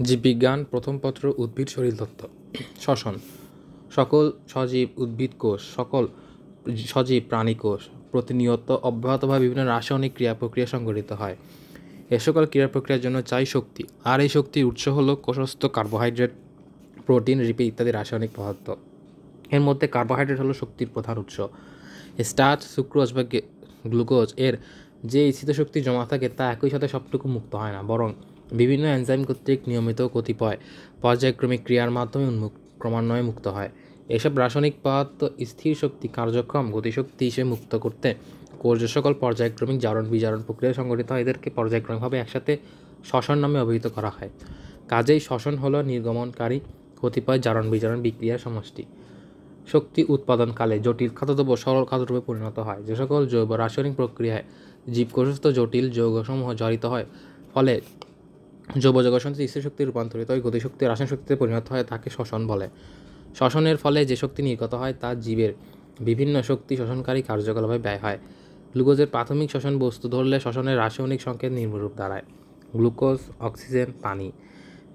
জীববিজ্ঞান প্রথম পত্র উদ্ভিদ শরীরতত্ত্ব। শ্বসন। সকল সজীব উদ্ভিদ কোষ, সকল সজীব প্রাণী কোষ প্রতিনিয়ত অব্যাহতভাবে বিভিন্ন রাসায়নিক ক্রিয়া প্রক্রিয়া সংঘটিত হয়। এ সকল ক্রিয়া প্রক্রিয়ার জন্য চাই শক্তি, আর এই শক্তির উৎস হলো কোষস্থ কার্বোহাইড্রেট, প্রোটিন, লিপিড ইত্যাদি রাসায়নিক পদার্থ। এর মধ্যে কার্বোহাইড্রেট হলো শক্তির প্রধান উৎস। স্টার্চ, সুক্রোজ বা গ্লুকোজ এর যে স্থিত শক্তি জমা থাকে তা একই সাথে সবটুকু মুক্ত হয় না, বরং বিভিন্ন এনজাইম কর্তৃক নিয়মিত কতিপয় পর্যায়ক্রমিক ক্রিয়ার মাধ্যমে ক্রমান্বয়ে মুক্ত হয়। এসব রাসায়নিক পদার্থ স্থির শক্তি কার্যক্ষম গতিশক্তি হিসেবে মুক্ত করতে কোষ যে সকল পর্যায়ক্রমিক জারণ বিজারণ প্রক্রিয়া সংঘটিত হয় এদেরকে পর্যায়ক্রমিকভাবে একসাথে শ্বসন নামে অভিহিত করা হয়। কাজেই শ্বসন হলো নির্গমনকারী কতিপয় জারণ বিজারণ বিক্রিয়ার সমষ্টি। শক্তি উৎপাদনকালে জটিল খাদ্যদ্রব্য সরল খাদ্যদ্রব্যে পরিণত হয়। যে সকল জৈব রাসায়নিক প্রক্রিয়ায় জীবকোষস্থ জটিল যৌগসমূহ জড়িত হয়, ফলে জৈব যৌগসমূহ স্থির শক্তি রূপান্তরিত হয় গতিশক্তি রাসায়নিক শক্তিতে পরিণত হয়, তাকে শ্বসন বলে। শ্বসনের ফলে যে শক্তি নির্গত হয় তা জীবের বিভিন্ন শক্তি শোষণকারী কার্যকলাপে ব্যয় হয়। গ্লুকোজের প্রাথমিক শ্বসন বস্তু ধরলে শ্বসনের রাসায়নিক সংকেত নিম্নরূপ দাঁড়ায়: গ্লুকোজ, অক্সিজেন, পানি।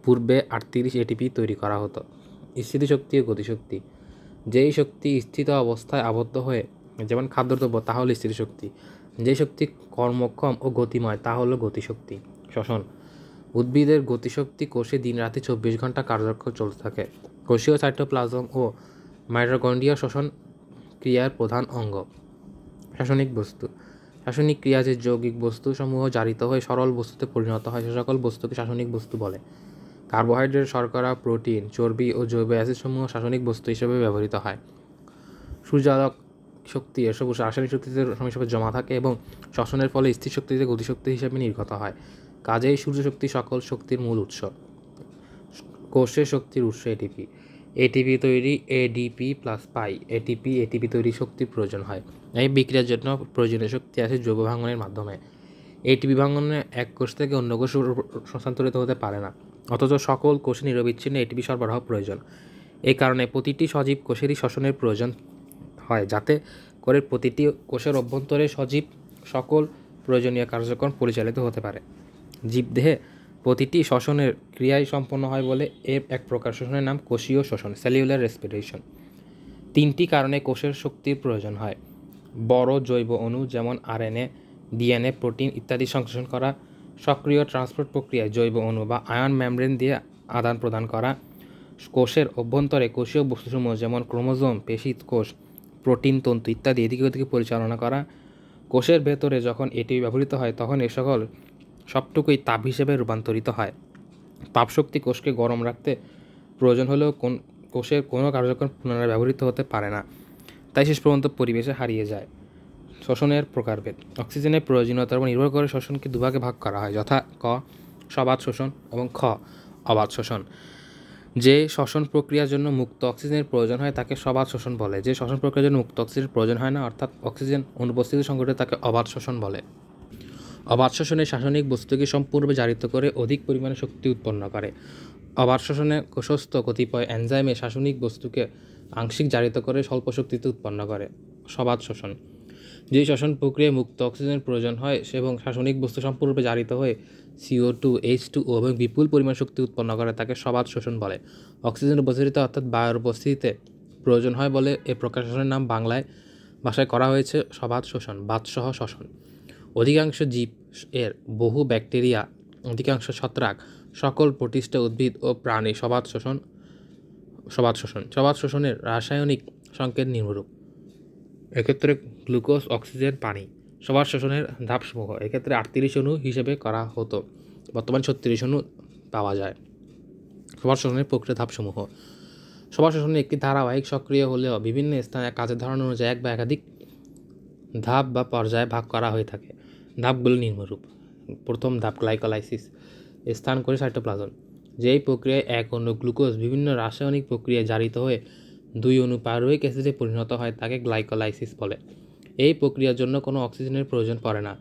পূর্বে 38 এটিপি তৈরি করা হতো। স্থিতিশক্তি ও গতিশক্তি। যেই শক্তি স্থিত অবস্থায় আবদ্ধ হয়ে, যেমন খাদ্যদ্রব্য, তা হলো স্থিতিশক্তি। যেই শক্তি কর্মক্ষম ও গতিময় তা হলো গতিশক্তি। শ্বসন। উদ্ভিদের গতিশক্তি কোষে দিনরাতে 24 ঘন্টা কার্যক্রম চলতে থাকে। কোষীয় সাইটোপ্লাজম ও মাইটোকন্ড্রিয়া শ্বসন ক্রিয়ার প্রধান অঙ্গ। রাসায়নিক বস্তু। রাসায়নিক ক্রিয়া যে যৌগিক বস্তুসমূহ জারিত হয়ে সরল বস্তুতে পরিণত হয় সে সকল বস্তুকে রাসায়নিক বস্তু বলে। কার্বোহাইড্রেট, শর্করা, প্রোটিন, চর্বি ও জৈব অ্যাসিডসমূহ রাসায়নিক বস্তু হিসেবে ব্যবহৃত হয়। সূর্যালোক শক্তি এসব রাসায়নিক শক্তিতে হিসেবে জমা থাকে এবং শ্বসনের ফলে স্থির শক্তিতে গতিশক্তি হিসেবে নির্গত হয়। কাজেই সূর্যশক্তি সকল শক্তির মূল উৎস। কোষের শক্তির উৎস এটিপি। এটিপি তৈরি এডিপি প্লাস পাই। এটিপি তৈরি শক্তির প্রয়োজন হয়। এই বিক্রিয়ার জন্য প্রয়োজনীয় শক্তি আসে জৈব ভাঙনের মাধ্যমে। এটিপি ভাঙনে এক কোষ থেকে অন্য কোষে স্থানান্তরিত হতে পারে না, অথচ সকল কোষে নিরবিচ্ছিন্ন এটিপি সরবরাহ প্রয়োজন। এই কারণে প্রতিটি সজীব কোষেরই শ্বসনের প্রয়োজন হয়, যাতে করে প্রতিটি কোষের অভ্যন্তরে সজীব সকল প্রয়োজনীয় কার্যক্রম পরিচালিত হতে পারে। জীবদেহে প্রতিটি শ্বসনের ক্রিয়াই সম্পন্ন হয় বলে এর এক প্রকার শ্বসনের নাম কোষীয় শ্বসন, সেলুলার রেসপিরেশন। 3টি কারণে কোষের শক্তির প্রয়োজন হয়: বড় জৈব অণু যেমন আরএনএ, ডিএনএ, প্রোটিন ইত্যাদি সংশ্লেষণ করা, সক্রিয় ট্রান্সপোর্ট প্রক্রিয়ায় জৈব অণু বা আয়ন মেমব্রেন দিয়ে আদান প্রদান করা, কোষের অভ্যন্তরে কোষীয় বস্তুসমূহ যেমন ক্রোমোজোম, পেশি কোষ, প্রোটিন তন্তু ইত্যাদি এদিকে ওদিকে পরিচালনা করা। কোষের ভেতরে যখন এটি ব্যবহৃত হয় তখন এ সকল সবটুকুই তাপ হিসেবে রূপান্তরিত হয়। তাপশক্তি কোষকে গরম রাখতে প্রয়োজন হলেও কোষের কোনো কার্যক্রম পুনরায় ব্যবহৃত হতে পারে না, তাই শেষ পর্যন্ত পরিবেশে হারিয়ে যায়। শ্বসনের প্রকারভেদ। অক্সিজেনের প্রয়োজনীয়তার উপর নির্ভর করে শ্বসনকে দুভাগে ভাগ করা হয়, যথা ক সবাত শোষণ এবং খ অবাত শোষণ। যে শ্বসন প্রক্রিয়ার জন্য মুক্ত অক্সিজেনের প্রয়োজন হয় তাকে সবাত শোষণ বলে। যে শ্বসন প্রক্রিয়ার জন্য মুক্ত অক্সিজেনের প্রয়োজন হয় না, অর্থাৎ অক্সিজেন অনুপস্থিতি সংঘটিত, তাকে অবাত শোষণ বলে। অবাত শোষণে রাসায়নিক বস্তুকে সম্পূর্ণরূপে জারিত করে অধিক পরিমাণে শক্তি উৎপন্ন করে। অবাত শোষণে কোষস্থ কতিপয় এনজাইমে রাসায়নিক বস্তুকে আংশিক জারিত করে স্বল্প শক্তিতে উৎপন্ন করে। সবাত শোষণ। যে শ্বসন প্রক্রিয়ায় মুক্ত অক্সিজেনের প্রয়োজন হয় এবং রাসায়নিক বস্তু সম্পূর্ণরূপে জারিত হয়ে CO2, H2O এবং বিপুল পরিমাণ শক্তি উৎপন্ন করে তাকে সবাত শোষণ বলে। অক্সিজেনের উপস্থিতিতে অর্থাৎ বায়ুর উপস্থিতিতে প্রয়োজন হয় বলে এ প্রকার শোষণের নাম বাংলায় ভাষায় করা হয়েছে সবাত শোষণ, বাতসহ শোষণ। অধিকাংশ জীব এর বহু ব্যাকটেরিয়া, অধিকাংশ ছত্রাক, সকল প্রোটিস্ট উদ্ভিদ ও প্রাণী সবাত শোষণের রাসায়নিক সংকেত নিম্নরূপ: এক্ষেত্রে গ্লুকোজ, অক্সিজেন, পানি। সবাত শোষণের ধাপসমূহ। এক্ষেত্রে 38 অণু হিসেবে করা হতো, বর্তমানে 36 অণু পাওয়া যায়। সবাত শোষণের প্রক্রিয়া ধাপসমূহ। সবাত শোষণের একটি ধারাবাহিক সক্রিয় হলেও বিভিন্ন স্থানে কাজের ধরন অনুযায়ী এক বা একাধিক ধাপ বা পর্যায়ে ভাগ করা হয়ে থাকে। ধাপগুলো নিম্নরূপ: প্রথম ধাপ গ্লাইকোলাইসিস, স্থান করে সাইটোপ্লাজম। যেই প্রক্রিয়ায় এক অণু গ্লুকোজ বিভিন্ন রাসায়নিক প্রক্রিয়ায় জারিত হয়ে 2 অণু পাইরুভিক অ্যাসিডে পরিণত হয় তাকে গ্লাইকোলাইসিস বলে। এই প্রক্রিয়ার জন্য কোনো অক্সিজেনের প্রয়োজন পড়ে না।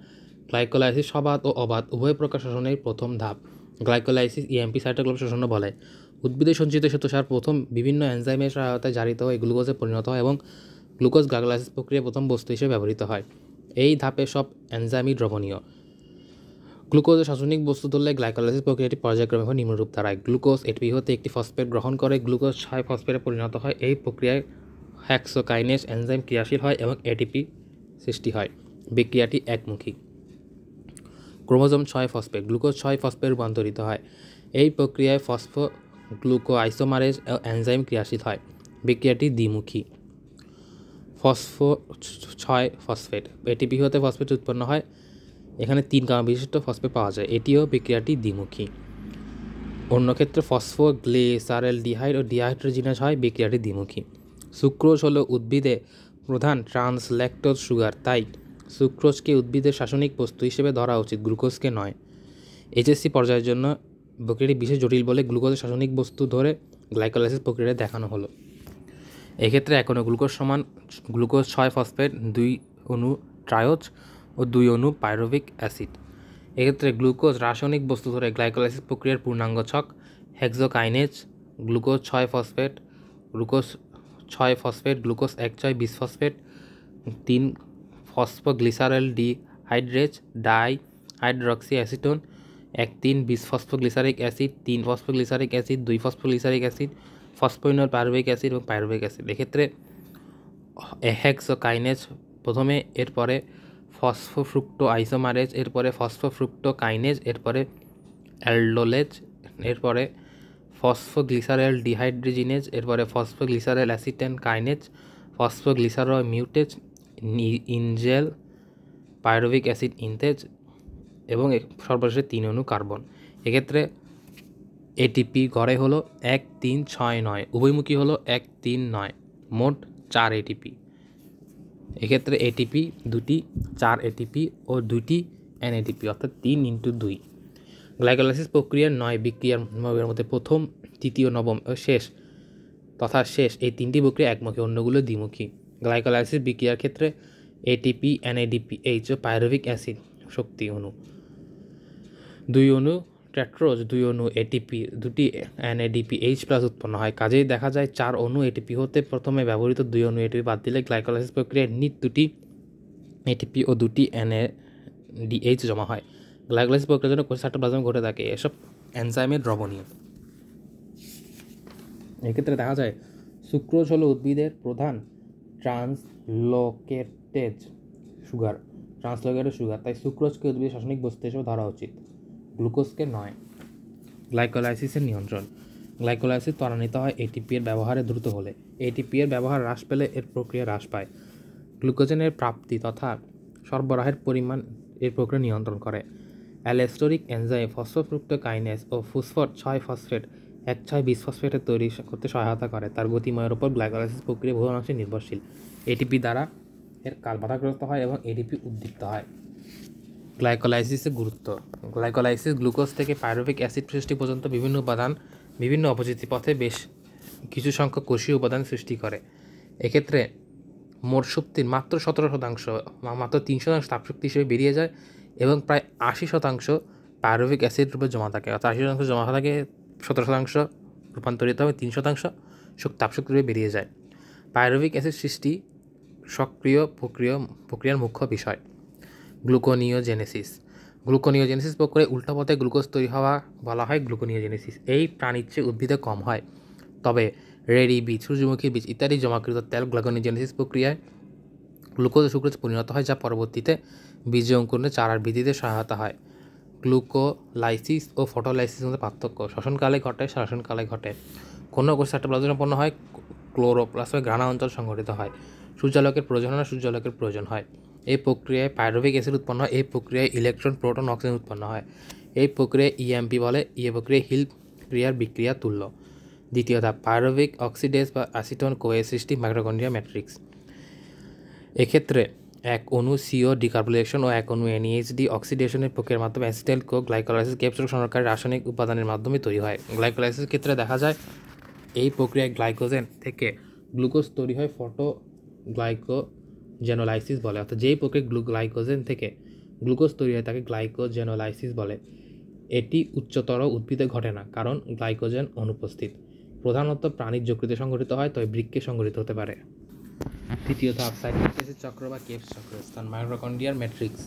গ্লাইকোলাইসিস সবাত ও অবাত উভয় প্রকার শোষণের প্রথম ধাপ। গ্লাইকোলাইসিস EMP সাইটোক্রোম শোষণও বলে। উদ্ভিদে সঞ্চিত শ্বেতসার প্রথম বিভিন্ন এনজাইমের সহায়তায় জারিত হয়ে গ্লুকোজে পরিণত হয় এবং গ্লুকোজ গ্লাইকোলাইসিস প্রক্রিয়ায় প্রথম বস্তু হিসেবে ব্যবহৃত হয়। এই ধাপে সব এনজাইমই দ্রবণীয়। গ্লুকোজের রাসায়নিক বস্তু ধরলে গ্লাইকোলাইসিস প্রক্রিয়াটি পর্যায়ক্রমে নিম্নরূপ দাঁড়ায়। গ্লুকোজ এটিপি হতে একটি ফসফেট গ্রহণ করে গ্লুকোজ 6 ফসফেটে পরিণত হয়। এই প্রক্রিয়ায় হেক্সোকাইনেজ এনজাইম ক্রিয়াশীল হয় এবং এটিপি সৃষ্টি হয়। বিক্রিয়াটি একমুখী। ক্রোমোজোম 6 ফসফেট গ্লুকোজ 6 ফসফেটে রূপান্তরিত হয়। এই প্রক্রিয়ায় ফসফোগ্লুকোআইসোমারেজ এনজাইম ক্রিয়াশীল হয়। বিক্রিয়াটি দ্বিমুখী। ফসফো 6 ফসফেট এটিপি হতে ফসফেট উৎপন্ন হয়। এখানে 3 গামা বিশিষ্ট ফসফেট পাওয়া যায়। এটিও বিক্রিয়াটি দ্বিমুখী। অন্য ক্ষেত্রে ফসফোগ্লিসারেলডিহাইড ও ডিহাইড্রোজিনেজ হয়। বিক্রিয়াটি দ্বিমুখী। সুক্রোজ হলো উদ্ভিদে প্রধান ট্রান্স ল্যাকটোজ সুগার, তাই সুক্রোজকে উদ্ভিদের রাসায়নিক বস্তু হিসেবে ধরা উচিত, গ্লুকোজকে নয়। এইচএসসি পর্যায়ের জন্য প্রক্রিয়াটি বিশেষ জটিল বলে গ্লুকোজের রাসায়নিক বস্তু ধরে গ্লাইকোলাইসিস প্রক্রিয়াটি দেখানো হলো। এক্ষেত্রে এক অণু গ্লুকোজ সমান গ্লুকোজ 6 ফসফেট 2 অণু ট্রায়োজ ও 2 অণু পাইরুভিক অ্যাসিড। এক্ষেত্রে গ্লুকোজ রাসায়নিক বস্তু ধরে গ্লাইকোলাইসিস প্রক্রিয়ার পূর্ণাঙ্গ ছক: hexokinase, glucose 6 phosphate, glucose 6 phosphate, glucose 1,6 bisphosphate, 3 phosphoglyceraldehydrase, dihydroxy acetone, 1,3 bisphosphoglyceric acid, 3 phosphoglyceric acid, 2 phosphoglyceric acid, phosphoenol pyruvic acid এবং পাইরুভিক অ্যাসিড। এক্ষেত্রে হেক্সোকাইনেজ প্রথমে, এরপরে ফসফোফ্রুক্টো আইসোমারেজ, এরপরে ফসফোফ্রুক্টোকাইনেজ, এরপরে অ্যালডোলেজ, এরপরে ফসফোগ্লিসারেলডিহাইড্রোজিনেজ, এরপরে ফসফোগ্লিসারেল অ্যাসিটেন কাইনেজ, ফসফোগ্লিসারোমিউটেজ, ইনজেল পাইরুভিক অ্যাসিড ইনতেজ এবং সর্বশেষে 3 অণু কার্বন। এক্ষেত্রে এটিপি গড়ে হলো 1, 3, 6, 9, উভয়মুখী হলো 1, 3, 9, মোট 4 এটিপি। এক্ষেত্রে এটিপি 2টি, 4 এটিপি ও 2টি এনএডিপি, অর্থাৎ 3 × 2। গ্লাইকোলাইসিস প্রক্রিয়ার 9 বিক্রিয়ার মধ্যে প্রথম, তৃতীয়, নবম ও শেষ এই 3টি প্রক্রিয়া একমুখী, অন্যগুলো দ্বিমুখী। গ্লাইকোলাইসিস বিক্রিয়ার ক্ষেত্রে এটিপি, এনএডিপি, এইচ ও পাইরুভিক অ্যাসিড শক্তি অণু, 2 অণু টেট্রোজ, 2 অণু এটিপি, 2টি এনএডিপি এইচ প্লাস উৎপন্ন হয়। কাজেই দেখা যায় 4 অণু এটিপি হতে প্রথমে ব্যবহৃত 2 অণু এটিপি বাদ দিলে গ্লাইকোলাইসিস প্রক্রিয়ায় নিট 2টি এটিপি ও 2টি এনএডিএইচ জমা হয়। গ্লাইকোলাইসিস প্রক্রিয়ার জন্য সাইটোপ্লাজম ঘটে থাকে। এসব এনজাইমের দ্রবণীয়। এক্ষেত্রে দেখা যায় সুক্রোজ হলো উদ্ভিদের প্রধান ট্রান্সলোকেটেড সুগার, তাই সুক্রোজকে উদ্ভিদের রাসায়নিক বস্তু হিসেবে ধরা উচিত, গ্লুকোজকে নয়। গ্লাইকোলাইসিসের নিয়ন্ত্রণ। গ্লাইকোলাইসিস ত্বরান্বিত হয় এটিপি এর ব্যবহারে দ্রুত হলে। এটিপি এর ব্যবহার হ্রাস পেলে এর প্রক্রিয়া হ্রাস পায়। গ্লুকোজেনের প্রাপ্তি তথা সরবরাহের পরিমাণ এর প্রক্রিয়া নিয়ন্ত্রণ করে। অ্যালেস্টোরিক এনজাইম ফসফোফ্রুক্টোকাইনেজ ও ফসফেট 6 ফসফেট 1,6 বিসফসফেট তৈরি করতে সহায়তা করে। তার গতিময়ের উপর গ্লাইকোলাইসিস প্রক্রিয়া বহু অংশে নির্ভরশীল। এটিপি দ্বারা এর কাজ বাধাগ্রস্ত হয় এবং এটিপি উদ্দীপ্ত হয়। গ্লাইকোলাইসিসের গুরুত্ব। গ্লাইকোলাইসিস গ্লুকোজ থেকে পাইরুভিক অ্যাসিড সৃষ্টি পর্যন্ত বিভিন্ন উপাদান বিভিন্ন অপচিতি পথে বেশ কিছু সংখ্যক কোষীয় উপাদান সৃষ্টি করে। এক্ষেত্রে মোট শক্তির মাত্র 17% মাত্র 3% তাপশক্তি হিসেবে বেরিয়ে যায় এবং প্রায় 80% পাইরুভিক অ্যাসিড রূপে জমা থাকে। অর্থাৎ 80% জমা থাকে, 17% রূপান্তরিত হবে, 3% তাপশক্তি রূপে বেরিয়ে যায়। পাইরুভিক অ্যাসিড সৃষ্টি সক্রিয় প্রক্রিয়ার মুখ্য বিষয়। গ্লুকোনিওজেনেসিস প্রক্রিয়ায় উল্টা পথে গ্লুকোজ তৈরি হওয়া বলা হয় গ্লুকোনিওজেনেসিস। এই প্রাণীর চেয়ে উদ্ভিদে কম হয়, তবে রেডি বীজ, সূর্যমুখী বীজ ইত্যাদি জমাকৃত তেল গ্লুকোনিওজেনেসিস প্রক্রিয়ায় গ্লুকোজ ও সুক্রোজে পরিণত হয়, যা পরবর্তীতে বীজ অঙ্কুরণে চারার বৃদ্ধিতে সহায়তা হয়। গ্লুকোলাইসিস ও ফটোলাইসিসের মধ্যে পার্থক্য। শ্বসনকালে ঘটে, শাসনকালে ঘটে। কোনো কোষ সাইটোপ্লাজমে উৎপন্ন হয়, ক্লোরোপ্লাস্টে ঘ্রাণা অঞ্চল সংঘটিত হয়। সূর্যালোকের প্রয়োজন হয় না, সূর্যালোকের প্রয়োজন হয়। এই প্রক্রিয়ায় পাইরুভিক অ্যাসিড উৎপন্ন হয়। এই প্রক্রিয়ায় ইলেকট্রন, প্রোটন, অক্সিজেন উৎপন্ন হয়। এই প্রক্রিয়ায় ইএমপি বলে। এই প্রক্রিয়া হিল ক্রিয়ার বিক্রিয়া তুল্য। দ্বিতীয় ধাপ, পাইরুভিক অক্সিডেজ বা অ্যাসিটোন কোয়ের সৃষ্টি, মাইটোকন্ড্রিয়া ম্যাট্রিক্স। এক্ষেত্রে এক অণু সিও ডিকার্বক্সিলেশন ও এক অণু এনএইচডি অক্সিডেশনের প্রক্রিয়ার মাধ্যমে অ্যাসিটাইল কো গ্লাইকোলাইসিস ক্যাপসুল সংরক্ষণকারী রাসায়নিক উপাদানের মাধ্যমে তৈরি হয়। গ্লাইকোলাইসিসের ক্ষেত্রে দেখা যায় এই প্রক্রিয়ায় গ্লাইকোজেন থেকে গ্লুকোজ তৈরি হয়, গ্লাইকোজেনোলাইসিস বলে। অর্থাৎ যেই প্রক্রিয়ায় গ্লাইকোজেন থেকে গ্লুকোজ তৈরি হয় তাকে গ্লাইকোজেনোলাইসিস বলে। এটি উচ্চতর উদ্ভিদে ঘটে না, কারণ গ্লাইকোজেন অনুপস্থিত। প্রধানত প্রাণীর যকৃতে সংঘটিত হয়, তবে বৃক্কে সংঘটিত হতে পারে। তৃতীয় ধাপ, সাইটোকিনেসিস চক্র বা কেপস চক্র, স্থান মাইটোকন্ড্রিয়ার ম্যাট্রিক্স।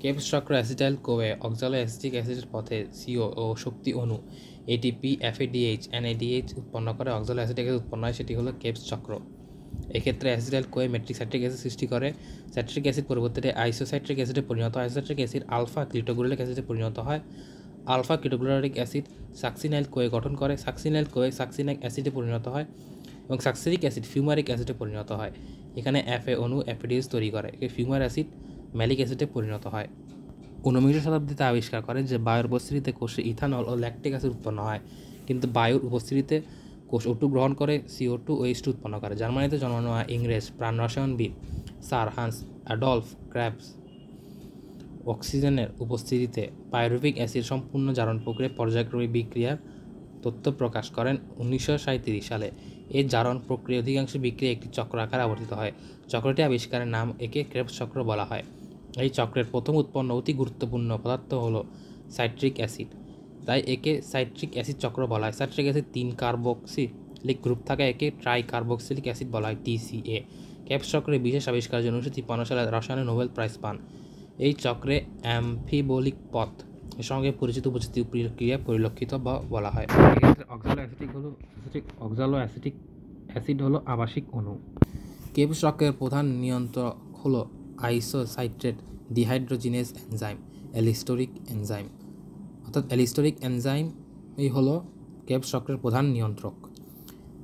কেপস চক্র অ্যাসিটাইল কোয়ে অক্সালো অ্যাসিটিক অ্যাসিডের পথে সিও ও শক্তি অণু এটিপি এফএডিএইচ এনএডিএইচ উৎপন্ন করে অক্সালো অ্যাসিটিক অ্যাসিড উৎপন্ন হয়, সেটি হলো কেপস চক্র। এক্ষেত্রে acetyl CoA metric citric acid সৃষ্টি করে। সাইট্রিক অ্যাসিড পরবর্তীতে আইসোসাইট্রিক অ্যাসিডে পরিণত হয়। আইসোসাইট্রিক অ্যাসিড আলফা গ্লিটোগুলিক অ্যাসিডে পরিণত হয়। আলফা গ্লিটোগুলিক অ্যাসিড সাকসিনাইল কোয়ে গঠন করে। সাকসিনাইল কোয়ে সাকসিনিক অ্যাসিডে পরিণত হয় এবং সাকসিনিক অ্যাসিড ফিউমারিক অ্যাসিডে পরিণত হয়। এখানে এফএ অণু এফএডিএস তৈরি করে। ফিউমার অ্যাসিড ম্যালিক অ্যাসিডে পরিণত হয়। 19 শতাব্দীতে আবিষ্কার করে যে বায়ুর উপস্থিতিতে কোষে ইথানল ও ল্যাকটিক অ্যাসিড উৎপন্ন হয়, কিন্তু বায়ুর উপস্থিতিতে কোষ O2 গ্রহণ করে CO2 ও H2 উৎপন্ন করে। জার্মানিতে জন্মানো ইংরেজ প্রাণরসায়নবিদ স্যার হান্স অ্যাডলফ ক্র্যাবস অক্সিজেনের উপস্থিতিতে পাইরুভিক অ্যাসিড সম্পূর্ণ জারণ প্রক্রিয়ায় পর্যায়ক্রমিক বিক্রিয়ার তথ্য প্রকাশ করেন 1937 সালে। এই জারণ প্রক্রিয়া অধিকাংশ বিক্রিয়া একটি চক্র আকারে আবর্তিত হয়। চক্রটি আবিষ্কারের নাম একে ক্রেবস চক্র বলা হয়। এই চক্রের প্রথম উৎপন্ন অতি গুরুত্বপূর্ণ পদার্থ হলো সাইট্রিক অ্যাসিড, তাই একে সাইট্রিক অ্যাসিড চক্র বলা হয়। সাইট্রিক অ্যাসিড 3 কার্বক্সিলিক গ্রুপ থাকে, একে ট্রাই কার্বক্সিলিক অ্যাসিড বলা হয় TCA। ক্রেবস চক্রের বিশেষ আবিষ্কারের জন্য 1953 সালে রসায়নে নোবেল প্রাইজ পান। এই চক্রে অ্যাম্ফিবোলিক পথ এর সঙ্গে পরিচিত উপস্থিতি প্রক্রিয়া পরিলক্ষিত বা বলা হয়। এক্ষেত্রে অক্সালো অ্যাসিটিক অ্যাসিড হলো আবাসিক অণু। ক্রেবস চক্রের প্রধান নিয়ন্ত্রক হলো আইসোসাইট্রেট ডিহাইড্রোজিনেজ এনজাইম অ্যালিস্টোরিক এনজাইম, অর্থাৎ অ্যালিস্টোরিক এনজাইম এই হলো ক্রেবস চক্রের প্রধান নিয়ন্ত্রক।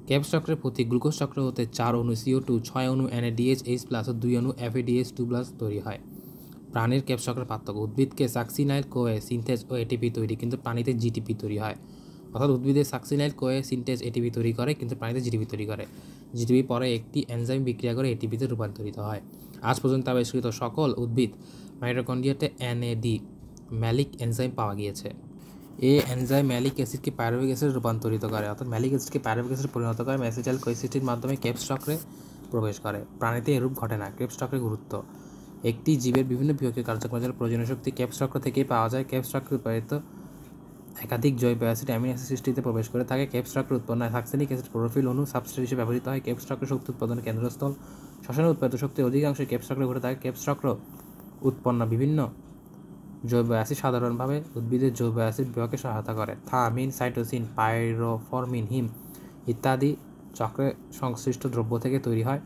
ক্রেবস চক্রের প্রতি গ্লুকোজ চক্র হতে 4 অণু CO2, 6 অণু NADH H+ ও 2 অণু FADH2+ তৈরি হয়। প্রাণীর ক্রেবস চক্রের পার্থক্য: উদ্ভিদকে সাকসিনাইল কোয়ে সিনথেজ ও এটিপি তৈরি, কিন্তু প্রাণীতে জিটিপি তৈরি হয়। অর্থাৎ উদ্ভিদে সাকসিনাইল কোয়ে সিনথেজ এটিপি তৈরি করে, কিন্তু প্রাণীতে জিটিপি তৈরি করে। জিটিপি পরে একটি এনজাইম বিক্রিয়া করে এটিপিতে রূপান্তরিত হয়। আজ পর্যন্ত আবিষ্কৃত সকল উদ্ভিদ মাইটোকন্ড্রিয়াতে NAD ম্যালিক এনজাইম পাওয়া গিয়েছে। এই এনজাইম ম্যালিক অ্যাসিডকে পাইরুভিক অ্যাসিডে রূপান্তরিত করে, অর্থাৎ ম্যালিক অ্যাসিডকে পাইরুভিক অ্যাসিডে পরিণত করে অ্যাসিটাইল কোএসিটির মাধ্যমে ক্রেবস চক্রে প্রবেশ করে। প্রাণীতে এরূপ ঘটে না। ক্রেবস চক্রের গুরুত্ব: একটি জীবের বিভিন্ন বিক্রিয়া কার্যক্রমের প্রয়োজনীয় শক্তি ক্রেবস চক্র থেকেই পাওয়া যায়। ক্রেবস চক্রে উৎপাদিত একাধিক জৈব অ্যাসিড অ্যামিনো অ্যাসিড সৃষ্টিতে প্রবেশ করে থাকে। ক্রেবস চক্রে উৎপন্ন সাকসিনিক অ্যাসিড ক্লোরোফিল অণু সাবস্ট্রেট হিসেবে ব্যবহৃত হয়। ক্রেবস চক্র শক্তি উৎপাদনের কেন্দ্রস্থল। শ্বসনে উৎপাদিত শক্তির অধিকাংশ ক্রেবস চক্রে ঘটে থাকে। ক্রেবস চক্র উৎপন্ন বিভিন্ন জৈব অ্যাসিড সাধারণভাবে উদ্ভিদের জৈব অ্যাসিড বিভাগে সহায়তা করে। থায়ামিন, সাইটোসিন, পাইরোফরমিন, হিম ইত্যাদি চক্রে সংশ্লিষ্ট দ্রব্য থেকে তৈরি হয়।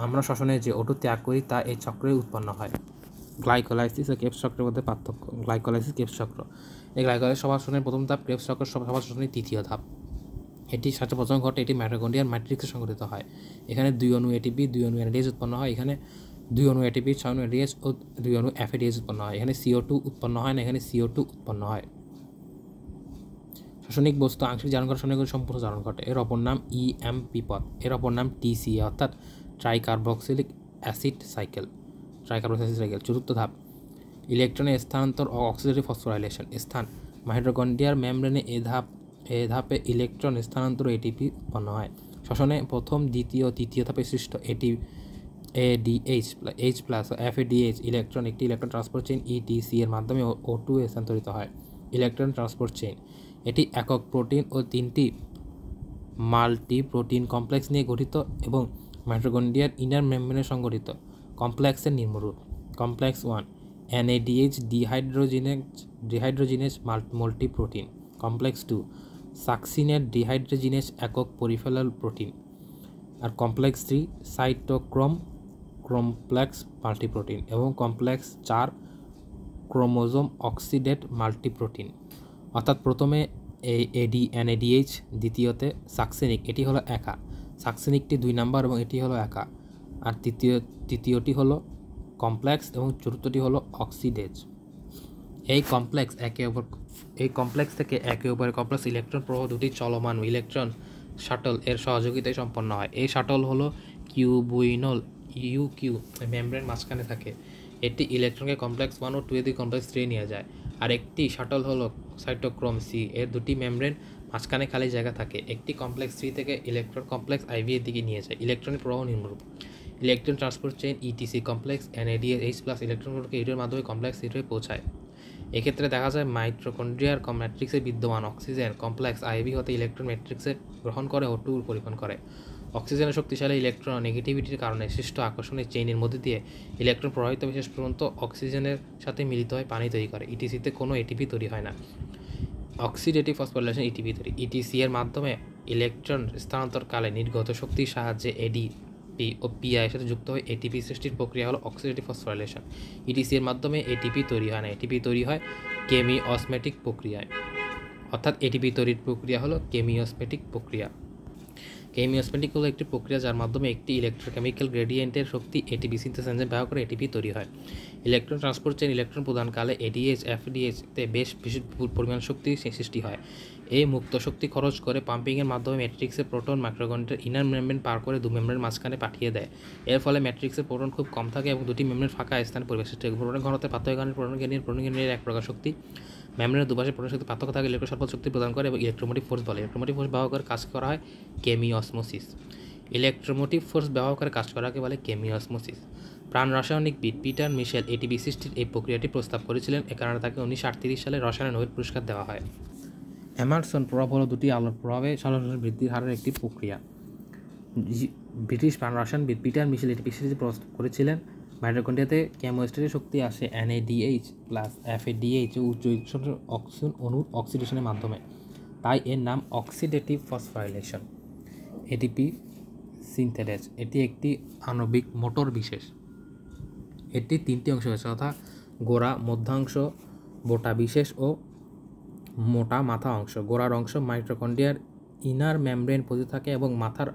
আমরা শ্বসনে যে O2 ত্যাগ করি তা এই চক্রে উৎপন্ন হয়। গ্লাইকোলাইসিস ও ক্রেবস চক্রের মধ্যে পার্থক্য: গ্লাইকোলাইসিস ক্রেবস চক্র। এই গ্লাইকোলাইসিস সমাশ্বসনের প্রথম ধাপ, ক্রেবস চক্র সমাশ্বসনের তৃতীয় ধাপ। এটি সাথে প্রথম ঘটে, এটি মাইটোকন্ড্রিয়ার ম্যাট্রিক্সে সংঘটিত হয়। এখানে 2 অণু এটিপি, 2 অণু NADH উৎপন্ন হয়। এখানে 2 অণু এটিপি, 6 অণু NADH ও 2 অণু FADH উৎপন্ন হয়। এখানে CO2 উৎপন্ন হয় না, এখানে CO2 উৎপন্ন হয়। রাসায়নিক বস্তু আংশিক জারণ ঘটে, রাসায়নিক সম্পূর্ণ জারণ ঘটে। এর অপর নাম EMP পথ, এর অপর নাম TCA অর্থাৎ ট্রাইকার্বক্সিলিক অ্যাসিড সাইকেল। চতুর্থ ধাপ, ইলেকট্রনের স্থানান্তর ও অক্সিডেটিভ ফসফোরাইলেশন। স্থান: মাইটোকন্ড্রিয়ার মেমব্রেনে। এ ধাপে ইলেকট্রন স্থানান্তর এটিপি উৎপন্ন হয়। শ্বসনে প্রথম, দ্বিতীয় ও তৃতীয় ধাপে সৃষ্ট ADH ও FADH ইলেকট্রন একটি ইলেকট্রন ট্রান্সপোর্ট চেইন ETC এর মাধ্যমে O2 এ স্থানান্তরিত হয়। ইলেকট্রন ট্রান্সপোর্ট চেইন এটি একক প্রোটিন ও 3টি মাল্টি প্রোটিন কমপ্লেক্স নিয়ে গঠিত এবং মাইটোকন্ড্রিয়ার ইনার মেমব্রেনে সংগঠিত। কমপ্লেক্সের নিম্নরূপ: complex 1 NADH dehydrogenase multiprotein. Complex 2 succinate dehydrogenase একক পরিফেরাল প্রোটিন। আর কমপ্লেক্স 3 সাইটোক্রোম কমপ্লেক্স মাল্টিপ্রোটিন এবং কমপ্লেক্স 4 ক্রোমোজোম অক্সিডেট মাল্টিপ্রোটিন। অর্থাৎ প্রথমে NADH, দ্বিতীয়তে সাকসিনিক, এটি হলো একা, সাকসিনিকটি 2 নাম্বার এবং এটি হলো একা। আর তৃতীয়টি হলো কমপ্লেক্স এবং চতুর্থটি হলো অক্সিডেজ। এই কমপ্লেক্স থেকে একে অপরের কমপ্লেক্স ইলেকট্রন প্রবাহ দুটি চলমান ইলেকট্রন শাটল এর সহযোগিতায় সম্পন্ন হয়। এই শাটল হলো কিউবুইনল UQ মেমব্রেন মাঝখানে থাকে। এটি ইলেকট্রনকে কমপ্লেক্স 1 ও 2 এর দিকে কমপ্লেক্স 3 নিয়ে যায়। আর একটি শাটল হলো সাইটোক্রোম C, এর দুটি মেমব্রেন মাঝখানে খালি জায়গা থাকে। একটি কমপ্লেক্স 3 থেকে ইলেকট্রন কমপ্লেক্স IV এর দিকে নিয়ে যায়। ইলেকট্রনের প্রবাহ নিম্নরূপ: electron transport chain ETC complex NADH+ ইলেকট্রনগুলোকে ইউরের মাধ্যমে কমপ্লেক্স 3 পৌঁছায়। এক্ষেত্রে দেখা যায় মাইটোকন্ড্রিয়ার ম্যাট্রিক্সে বিদ্যমান অক্সিজেন কমপ্লেক্স IV হতে ইলেকট্রন ম্যাট্রিক্সে গ্রহণ করে O2 পরিবহন করে। অক্সিজেনের শক্তিশালী ইলেকট্রন নেগেটিভিটির কারণে সৃষ্ট আকর্ষণের চেইনের মধ্যে দিয়ে ইলেকট্রন প্রবাহিত বিশেষ পর্যন্ত অক্সিজেনের সাথে মিলিত হয়ে পানি তৈরি করে। ইটিসিতে কোনো এটিপি তৈরি হয় না। অক্সিডেটিভ ফসফোরাইলেশন এটিপি তৈরি। ইটিসি এর মাধ্যমে ইলেকট্রন স্থানান্তরকালে নির্গত শক্তির সাহায্যে এডিপি ও পিআই এর সাথে যুক্ত হয়ে এটিপি সৃষ্টির প্রক্রিয়া হলো অক্সিডেটিভ ফসফোরাইলেশন। ইটিসি এর মাধ্যমে এটিপি তৈরি হয় না, এটিপি তৈরি হয় কেমিওস্মেটিক প্রক্রিয়ায়। অর্থাৎ এটিপি তৈরির প্রক্রিয়া হলো কেমিওস্মেটিক প্রক্রিয়া। কেমিওস্মেটিক হলো একটি প্রক্রিয়া যার মাধ্যমে একটি ইলেকট্রোকেমিক্যাল গ্রেডিয়েন্টের শক্তি এটিপি সিনথেস এনজাইম ব্যবহার করে এটিপি তৈরি হয়। ইলেকট্রন ট্রান্সপোর্ট চেইন ইলেকট্রন প্রদানকালে এডিএইচ এফডিএইচতে বেশ পরিমাণ শক্তি সৃষ্টি হয়। এই মুক্ত শক্তি খরচ করে পাম্পিংয়ের মাধ্যমে ম্যাট্রিক্সের প্রোটন মাইক্রোকন্ড্রিয়ার ইনার মেমব্রেন পার করে দু মেমব্রেনের মাঝখানে পাঠিয়ে দেয়। এর ফলে ম্যাট্রিক্সের প্রোটন খুব কম থাকে এবং দুটি মেমব্রেন ফাঁকা স্থানে পরিবেশিত হয়। প্রোটনের ঘনত্বের পার্থক্যের কারণে প্রোটন এক প্রকার শক্তি মেমব্রেনের দুপাশে প্রোটন শক্তি পার্থক্য থাকে ইলেকট্রন স্বল্প শক্তি প্রদান করে এবং ইলেকট্রোমোটিভ ফোর্স বলে। ইলেকট্রোমোটিভ ফোর্স ব্যবহার করে কাজ করা হয় কেমিওসমোসিস। ইলেকট্রোমোটিভ ফোর্স ব্যবহার করে কাজ করাকে বলে কেমিওসমোসিস। প্রাণ রাসায়নিকবিদ পিটার মিশেল এটিপি সৃষ্টির এই প্রক্রিয়াটি প্রস্তাব করেছিলেন। এ কারণে তাকে 1938 সালে রসায়নে নোবেল পুরস্কার দেওয়া হয়। এমারসন প্রভাব হলো দুটি আলোর প্রভাবে সরলরেখার বৃদ্ধির হারের একটি প্রক্রিয়া। ব্রিটিশ প্রাণ রসায়নবিদ পিটার মিশেল এটিপি সৃষ্টি প্রস্তাব করেছিলেন। মাইটোকন্ড্রিয়াতে কেমোস্ট্যাটের শক্তি আসে NADH প্লাস FADH ও উচ্চ অক্সিজেন অণুর অক্সিডেশনের মাধ্যমে, তাই এর নাম অক্সিডেটিভ ফসফোরাইলেশন। এটিপি সিনথেটেজ এটি একটি আণবিক মোটর বিশেষ। এটি তিনটি অংশ আছে, অর্থাৎ গোড়া, মধ্যাংশ, বোটা বিশেষ ও মোটা মাথা অংশ। গোড়ার অংশ মাইটোকন্ড্রিয়ার ইনার মেমব্রেন পতিত থাকে এবং মাথার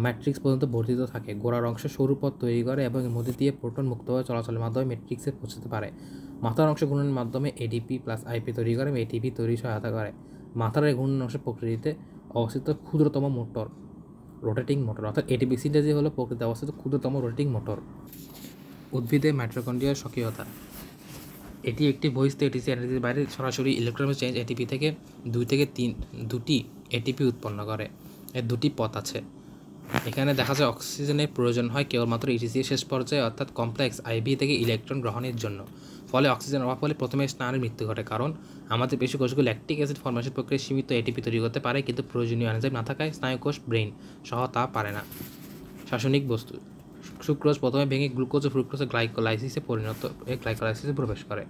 ম্যাট্রিক্স পর্যন্ত বর্ধিত থাকে। গোড়ার অংশ সরু পথ তৈরি করে এবং এর মধ্যে দিয়ে প্রোটন মুক্তভাবে চলাচলের মাধ্যমে ম্যাট্রিক্সে পৌঁছতে পারে। মাথার অংশ ঘূর্ণনের মাধ্যমে এডিপি প্লাস আইপি তৈরি করে এবং এটিপি তৈরি সহায়তা করে। মাথার এই ঘূর্ণন অংশ প্রকৃতিতে অবস্থিত ক্ষুদ্রতম মোটর, রোটেটিং মোটর, অর্থাৎ এটিপি সিনথেসিস হলো প্রকৃতিতে অবস্থিত ক্ষুদ্রতম রোটেটিং মোটর। উদ্ভিদে মাইটোকন্ড্রিয়ার সক্রিয়তা এটি একটি বহিস্থ এটিসি এনার্জির বাইরে সরাসরি ইলেকট্রন চেঞ্জ এটিপি থেকে 2 থেকে 2টি এটিপি উৎপন্ন করে। এর দুটি পথ আছে। এখানে দেখা যায় অক্সিজেনের প্রয়োজন হয় কেবলমাত্র ইটিসি শেষ পর্যায়ে, অর্থাৎ কমপ্লেক্স আইভি থেকে ইলেকট্রন গ্রহণের জন্য। ফলে অক্সিজেনের অভাব হলে প্রথমে স্নায়ুর মৃত্যু ঘটে, কারণ আমাদের পেশি কোষগুলো ল্যাকটিক অ্যাসিড ফর্মেশন প্রক্রিয়ায় সীমিত এটিপি তৈরি করতে পারে, কিন্তু প্রয়োজনীয় এনজাইম না থাকায় স্নায়ুকোষ ব্রেইন সহ তা পারে না। রাসায়নিক বস্তু সুক্রোজ প্রথমে ভেঙে গ্লুকোজ ও ফ্রুক্টোজে গ্লাইকোলাইসিসে প্রবেশ করে।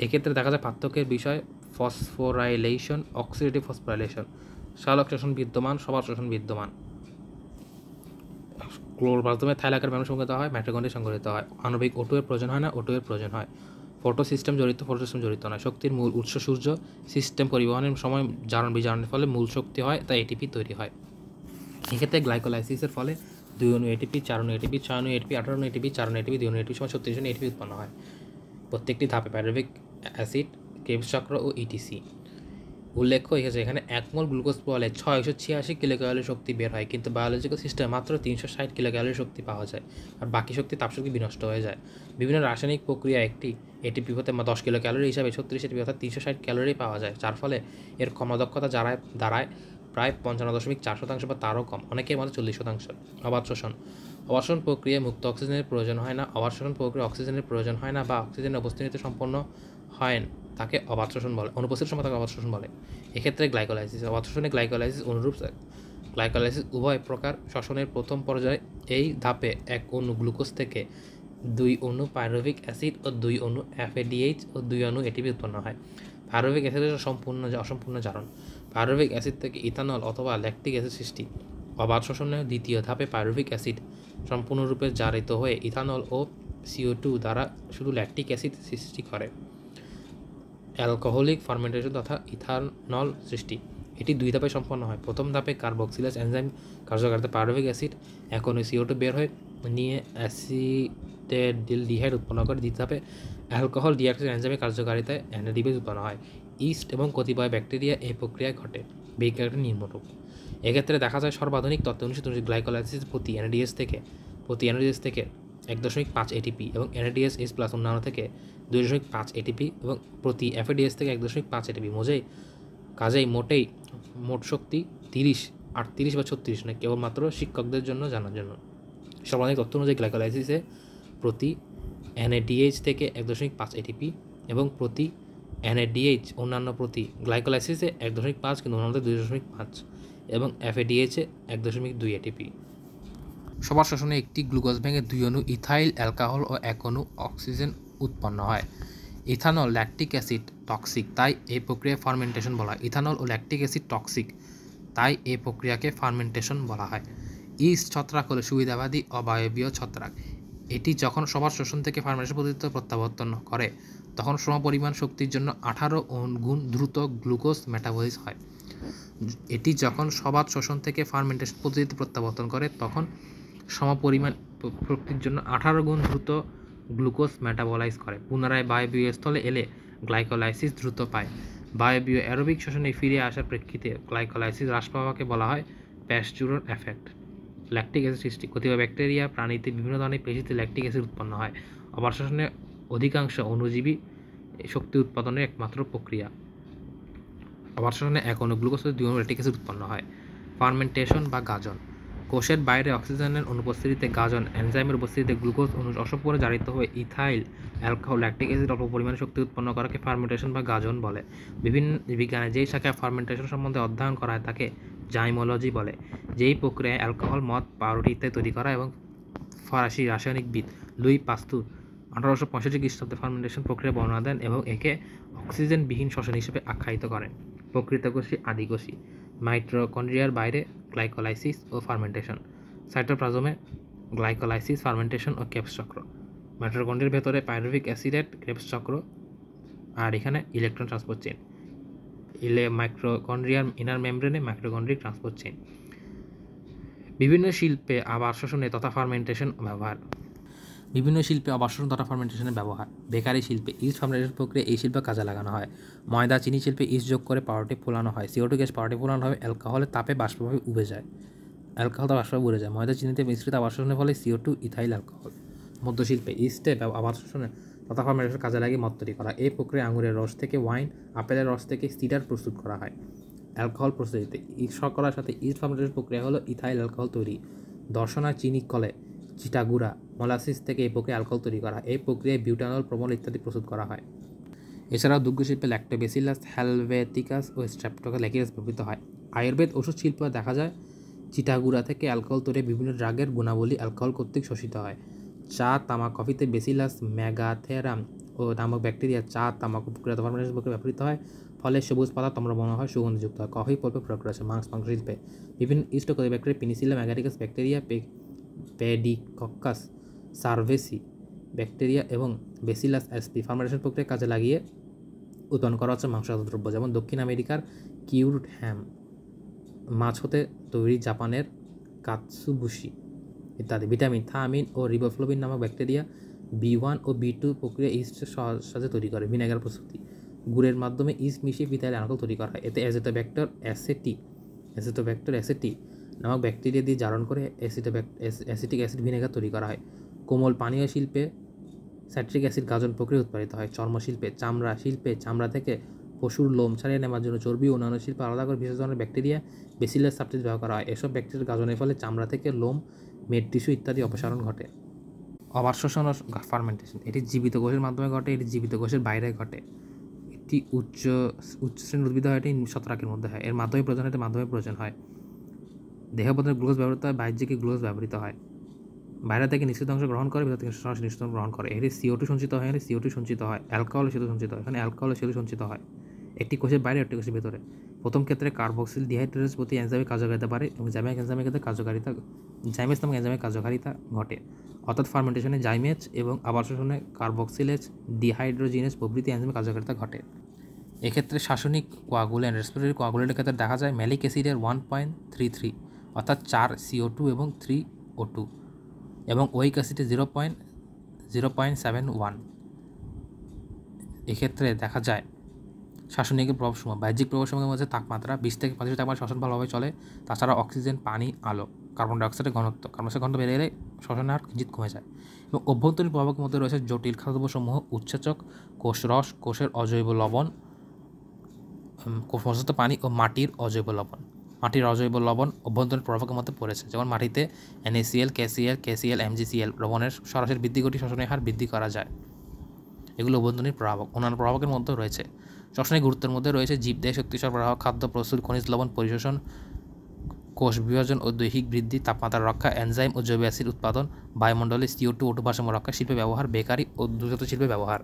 এক্ষেত্রে দেখা যায় পার্থক্যের বিষয় ফসফোরাইলেশন, অক্সিডেটিভ ফসফোরাইলেশন। সালোক শোষণ বিদ্যমান, সবার শোষণ বিদ্যমান। ক্লোরোপ্লাস্টে থাইলাকার মেমব্রেন সংগঠিত হয়, মাইটোকন্ড্রিয়া সংগঠিত হয়। আণবিক O2 এর প্রয়োজন হয় না, O2 এর প্রয়োজন হয়। ফটো সিস্টেম জড়িত নয়। শক্তির মূল উৎস সূর্য। সিস্টেম পরিবহনের সময় জারণ বিজারণের ফলে মূল শক্তি হয়, তাই এটিপি তৈরি হয়। এক্ষেত্রে গ্লাইকোলাইসিসের ফলে 2 অণু এটিপি, 4 অণু এটিপি, 6 অণু এটিপি, 18 অণু এটিপি, 4 অণু এটিপি, 2 অণু এটিপি সমান 36 অণু এটিপি উৎপন্ন হয়। প্রত্যেকটি ধাপে পাইরুভিক অ্যাসিড, ক্রেবস চক্র ও ইটিসি। উল্লেখ্য এখানে 1 মোল গ্লুকোজ পাওয়ালে 686 কিলোক্যালোরি শক্তি বের হয়, কিন্তু বায়োলজিক্যাল সিস্টেমে মাত্র 360 কিলোক্যালোরি শক্তি পাওয়া যায়, আর বাকি শক্তি তাপশক্তি বিনষ্ট হয়ে যায়। বিভিন্ন রাসায়নিক প্রক্রিয়া একটি এটিপি হতে 10 কিলোক্যালোরি হিসাবে 36 এটিপি অর্থাৎ 360 ক্যালোরি পাওয়া যায়, যার ফলে এর কর্মদক্ষতা দাঁড়ায় প্রায় 55.4% বা তারও কম, অনেকের মধ্যে 40%। অবাধ শোষণ প্রক্রিয়ায় মুক্ত অক্সিজেনের প্রয়োজন হয় না। অবাধ শোষণ প্রক্রিয়া অক্সিজেনের প্রয়োজন হয় না বা অক্সিজেনের উপস্থিতিতে সম্পন্ন হয় তাকে অবাধ শোষণ বলে। অনুপস্থিত সময় তাকে অবাধ শোষণ বলে। এক্ষেত্রে গ্লাইকোলাইসিস, অবাধ শোষণে গ্লাইকোলাইসিস অনুরূপ। গ্লাইকোলাইসিস উভয় প্রকার শ্বসনের প্রথম পর্যায়ে। এই ধাপে 1 অণু গ্লুকোজ থেকে 2 অণু পাইরুভিক অ্যাসিড ও 2 অণু FADH ও 2 অণু এটিপি উৎপন্ন হয়। পাইরুভিক অ্যাসিডের অসম্পূর্ণ জারণ। পাইরুভিক অ্যাসিড থেকে ইথানল অথবা ল্যাকটিক অ্যাসিড সৃষ্টি। অবাধ শোষণের দ্বিতীয় ধাপে পাইরুভিক অ্যাসিড সম্পূর্ণরূপে জারিত হয়ে ইথানল ও CO2 দ্বারা শুধু ল্যাকটিক অ্যাসিড সৃষ্টি করে। অ্যালকোহলিক ফার্মেন্টেশন তথা ইথানল সৃষ্টি, এটি 2 ধাপে সম্পন্ন হয়। প্রথম ধাপে কার্বক্সিলাস এনজাইম কার্যকারিতা পাইরুভিক অ্যাসিড এখন CO2 বের হয়ে নিয়ে অ্যাসিটেলডিহাইড উৎপন্ন করে। দ্বিতীয় ধাপে অ্যালকোহল ডিঅক্সাইড এনজাইমের কার্যকারিতায় NADH উৎপন্ন হয়। ইস্ট এবং কতিপয় ব্যাকটেরিয়া এই প্রক্রিয়ায় ঘটে। বিক্রিয়াটি নিম্নরূপ। এক্ষেত্রে দেখা যায় সর্বাধুনিক তত্ত্ব অনুসারে গ্লাইকোলাইসিস প্রতি NADH থেকে 1.5 এটিপি এবং NADH+ অন্যান্য থেকে 2.5 এটিপি এবং প্রতি FADH থেকে 1.5 এটিপি। কাজেই মোট শক্তি 30, 38 বা 36 নয়, কেবলমাত্র শিক্ষকদের জন্য জানার জন্য। সর্বাধিক তথ্য অনুযায়ী গ্লাইকোলাইসিসে প্রতি NADH থেকে 1.5 এটিপি এবং প্রতি NADH অন্যান্য প্রতি গ্লাইকোলাইসিসে 1.5 কিন্তু অন্যান্য 2.5 এবং FADH-এ 1.2 ATP। সবার শ্বসনে একটি গ্লুকোজ ভেঙে 2 অণু ইথাইল অ্যালকোহল ও 1 অণু অক্সিজেন উৎপন্ন হয়। ইথানল ল্যাকটিক অ্যাসিড টক্সিক, তাই এই প্রক্রিয়ায় ফার্মেন্টেশন বলা হয়। ইথানল ও ল্যাকটিক অ্যাসিড টক্সিক, তাই এই প্রক্রিয়াকে ফার্মেন্টেশন বলা হয়। ইস্ট ছত্রাক হলো সুবিধাবাদী অবায়বীয় ছত্রাক। এটি যখন সবার শোষণ থেকে ফার্মেন্টেশন পদ্ধতিতে প্রত্যাবর্তন করে তখন সমপরিমাণ শক্তির জন্য 18 গুণ দ্রুত গ্লুকোজ মেটাবলিজ হয়। এটি যখন সবার শোষণ থেকে ফার্মেন্টেশন পদ্ধতিতে প্রত্যাবর্তন করে তখন সমপরিমাণ শক্তির জন্য 18 গুণ দ্রুত গ্লুকোজ মেটাবলাইজ করে। পুনরায় বায়বীয় স্থলে এলে গ্লাইকোলাইসিস দ্রুত পায়। বায়বীয় অ্যারোবিক শ্বসনে ফিরে আসার প্রেক্ষিতে গ্লাইকোলাইসিস হ্রাস পাওয়াকে বলা হয় প্যাস্চুরন এফেক্ট। ল্যাকটিক অ্যাসিড সৃষ্টি, কতিপয় ব্যাকটেরিয়া প্রাণীতে বিভিন্ন ধরনের পেশিতে ল্যাকটিক অ্যাসিড উৎপন্ন হয়। অবাষণে অধিকাংশ অণুজীবী শক্তি উৎপাদনের একমাত্র প্রক্রিয়া। অবাষণে 1 অণু গ্লুকোজ 2 অণু ল্যাকটিক অ্যাসিড উৎপন্ন হয়। ফার্মেন্টেশন বা গাজন, কোষের বাইরে অক্সিজেনের অনুপস্থিতিতে গাজন এনজাইমের উপস্থিতিতে গ্লুকোজ অণু অসম্পূর্ণ জারিত হয়ে ইথাইল অ্যালকোহল ল্যাকটিক অ্যাসিড অল্প পরিমাণে শক্তি উৎপন্ন করাকে ফার্মেন্টেশন বা গাজন বলে। বিভিন্ন বিজ্ঞানে যেই শাখায় ফার্মেন্টেশন সম্বন্ধে অধ্যয়ন করা হয় তাকে জাইমোলজি বলে। যেই প্রক্রিয়ায় অ্যালকোহল, মদ, পাউরুটি ইত্যাদি তৈরি করা এবং ফরাসি রাসায়নিকবিদ লুই পাস্তুর 1865 খ্রিস্টাব্দে ফার্মেন্টেশন প্রক্রিয়া বর্ণনা দেন এবং একে অক্সিজেনবিহীন শ্বসন হিসেবে আখ্যায়িত করেন। প্রকৃতকোষী আদিকোষী, মাইটোকন্ড্রিয়ার বাইরে গ্লাইকোলাইসিস ও ফার্মেন্টেশন, সাইটোপ্লাজমে গ্লাইকোলাইসিস, ফার্মেন্টেশন ও ক্রেবস চক্র, মাইটোকন্ড্রিয়ার ভেতরে পাইরুভিক অ্যাসিডের ক্রেবস চক্র, আর এখানে ইলেকট্রন ট্রান্সপোর্ট চেইন। মাইটোকন্ড্রিয়ার ইনার মেমব্রেনে মাইটোকন্ড্রিক ট্রান্সপোর্ট চেইন। বিভিন্ন শিল্পে আবাসনে তথা ফার্মেন্টেশন ব্যবহার। বিভিন্ন শিল্পে আবাসন তথা ফার্মেন্টেশনের ব্যবহার। বেকারি শিল্পে ইস্ট ফার্মেন্টেশন প্রক্রিয়া এই শিল্পে কাজে লাগানো হয়। ময়দা চিনি শিল্পে ইস্ট যোগ করে পাউরুটি ফোলানো হয়। CO2 গ্যাস পাউরুটি ফোলানো হয় অ্যালকোহলের তাপে বাষ্পভাবে উবে যায়। অ্যালকোহল তাপ বাষ্পভাবে উড়ে যায়। ময়দা চিনিতে মিশ্রিত আবাসনের ফলে CO2 ইথাইল অ্যালকোহল। মদ্যশিল্পে ইস্টে আবাসনে তথা ফার্মেন্টেশন কাজে লাগিয়ে মদ তৈরি করা। এই প্রক্রিয়ায় আঙুরের রস থেকে ওয়াইন, আপেলের রস থেকে সিডার প্রস্তুত করা হয়। অ্যালকোহল প্রস্তুতিতে শর্করার সাথে ইস্ট ফার্মেন্টেশন প্রক্রিয়া হলো ইথাইল অ্যালকোহল তৈরি। দর্শনা চিনি কলে চিটাগুড়া মোলাসিস থেকে এই প্রক্রিয়া অ্যালকোহল তৈরি করা। এই প্রক্রিয়ায় বিউটানল, প্রমল ইত্যাদি প্রস্তুত করা হয়। এছাড়াও দুগ্ধশিল্পে ল্যাক্টোবেসিলাস, হেলভেটিকাস ও স্ট্রেপ্টোকাস ল্যাকিরাস ব্যবহৃত হয়। আয়ুর্বেদ ওষুধ শিল্পে দেখা যায় চিটাগুড়া থেকে অ্যালকোহল তৈরি বিভিন্ন ড্রাগের গুণাবলী অ্যালকোহল কর্তৃক শোষিত হয়। চা, তামাক, কফিতে বেসিলাস মেগাথেরাম ও নামক ব্যাকটেরিয়া চা, তামাক প্রক্রিয়া ফার্মেন্টেশন প্রক্রিয়া ব্যবহৃত হয়। ফলে সবুজ পাতা তাম্রবর্ণ হয়, সুগন্ধিযুক্ত হয়। কফি পল্পে প্রয়োগ করা হয়। মাংস শিল্পে বিভিন্ন ইস্ট ও bacteria penicillium agaricus bacteria, pediococcus cerevisiae bacteria এবং বেসিলাস এসপি ফার্মেন্টেশন প্রক্রিয়া কাজে লাগিয়ে উৎপন্ন করা হচ্ছে মাংসজাত দ্রব্য, যেমন দক্ষিণ আমেরিকার কিউরড হ্যাম, মাছ হতে তৈরি জাপানের কাতসুবুশি ইত্যাদি। ভিটামিন, থায়ামিন ও রিবোফ্লোবিন নামক ব্যাকটেরিয়া B1 ও B2 প্রক্রিয়া ইস্টের সাহায্যে তৈরি করে। ভিনেগার প্রস্তুতি, গুড়ের মাধ্যমে ইস্ট মিশিয়ে ইথাইল অ্যালকোহল তৈরি করা হয়। এতে অ্যাজেটোব্যাক্টর অ্যাসেটি নামক ব্যাকটেরিয়া দিয়ে জারণ করে অ্যাসিটিক অ্যাসিড ভিনেগার তৈরি করা হয়। কোমল পানীয় শিল্পে স্যাট্রিক অ্যাসিড গাজন প্রক্রিয়া উৎপাদিত হয়। চর্মশিল্পে চামড়া শিল্পে চামড়া থেকে পশুর লোম ছাড়িয়ে নেওয়ার জন্য চর্বি ও অন্যান্য শিল্পে আলাদা করে বিশেষ ধরনের ব্যাকটেরিয়া বেসিলাস সাবস্টিস ব্যবহার করা হয়। এসব ব্যাকটেরিয়ার গাজনের ফলে চামড়া থেকে লোম, মেদ টিস্যু ইত্যাদি অপসারণ ঘটে। অবাষ্পশন ও ফার্মেন্টেশন, এটি জীবিত কোষের মাধ্যমে ঘটে, এটি জীবিত কোষের বাইরে ঘটে। এটি উচ্চ শ্রেণীর উদ্ভিদ হয়, এটি ছত্রাকের মধ্যে হয়। এর মাধ্যমে প্রয়োজন হয়। দেহ পদার্থে গ্লুকোজ ব্যবহৃত হয়, বাহ্যিকে গ্লুকোজ ব্যবহৃত হয়। বাইরে থেকে নিশ্চিত অংশ গ্রহণ করে, ভিতর থেকে সরাসরি নিশ্চিত গ্রহণ করে। এটি CO2 সঞ্চিত হয়, এখানে CO2 সঞ্চিত হয়। অ্যালকোহল CO2 সঞ্চিত হয়, এখানে অ্যালকোহল CO2 সঞ্চিত হয়। একটি কোষের বাইরে, একটি কোষের ভেতরে। প্রথম ক্ষেত্রে কার্বক্সিল ডিহাইড্রেটেজ প্রতি এনজাইমের কার্যকারিতা বাড়ে এবং জাইমেজ নামক এনজাইমের কার্যকারিতা ঘটে। অর্থাৎ ফার্মেন্টেশনে জাইমেজ এবং আবাসনে কার্বক্সিলেজ ডিহাইড্রোজিনেজ প্রভৃতি এনজাইমের কার্যকারিতা ঘটে। এক্ষেত্রে শাসনিক কোয়াগুলেন্ট, রেসপিরেটরি কোয়াগুলেন্টের ক্ষেত্রে দেখা যায় ম্যালিক অ্যাসিডের 1.33 অর্থাৎ 4 CO2 এবং 3 O2 এবং ওইক অ্যাসিডে 0.71। এক্ষেত্রে দেখা যায় শাসনিকের প্রভাব সময় বাহ্যিক প্রভাব সময়ের মধ্যে তাপমাত্রা 20 থেকে 25 তাপমাত্রা শ্বসন ভালোভাবে চলে। তাছাড়া অক্সিজেন, পানি, আলো, কার্বন ডাইঅক্সাইডের ঘনত্ব বেড়ে গেলে শ্বসনের হার কিঞ্চিৎ কমে যায়। এবং অভ্যন্তরীণ প্রভাবের মধ্যে রয়েছে জটিল খাদ্যদ্রব্যসমূহ, উৎসেচক, কোষরস, কোষের অজৈব লবণ, কোষজাত পানি ও মাটির অজৈব লবণ। মাটির অজৈব লবণ অভ্যন্তরীণ প্রভাবের মধ্যে পড়েছে, যেমন মাটিতে NaCl, KCl, MgCl লবণের সরাসরি বৃদ্ধি ঘটিয়ে শ্বসনের হার বৃদ্ধি করা যায়। এগুলো অভ্যন্তরীণ প্রভাবক। অন্যান্য প্রভাবকের মধ্যে রয়েছে শ্বসনের গুরুত্বের মধ্যে রয়েছে জীবদেহে শক্তি সরবরাহ, খাদ্য প্রস্তুত, খনিজ লবণ পরিশোষণ, কোষ বিভাজন ও দৈহিক বৃদ্ধি, তাপমাত্রা রক্ষা, এনজাইম ও জৈব অ্যাসিড উৎপাদন, বায়ুমণ্ডলে CO2 ও O2 ভারসাম্য রক্ষা, শিল্পে ব্যবহার, বেকারি ও দুগ্ধজাত শিল্পে ব্যবহার।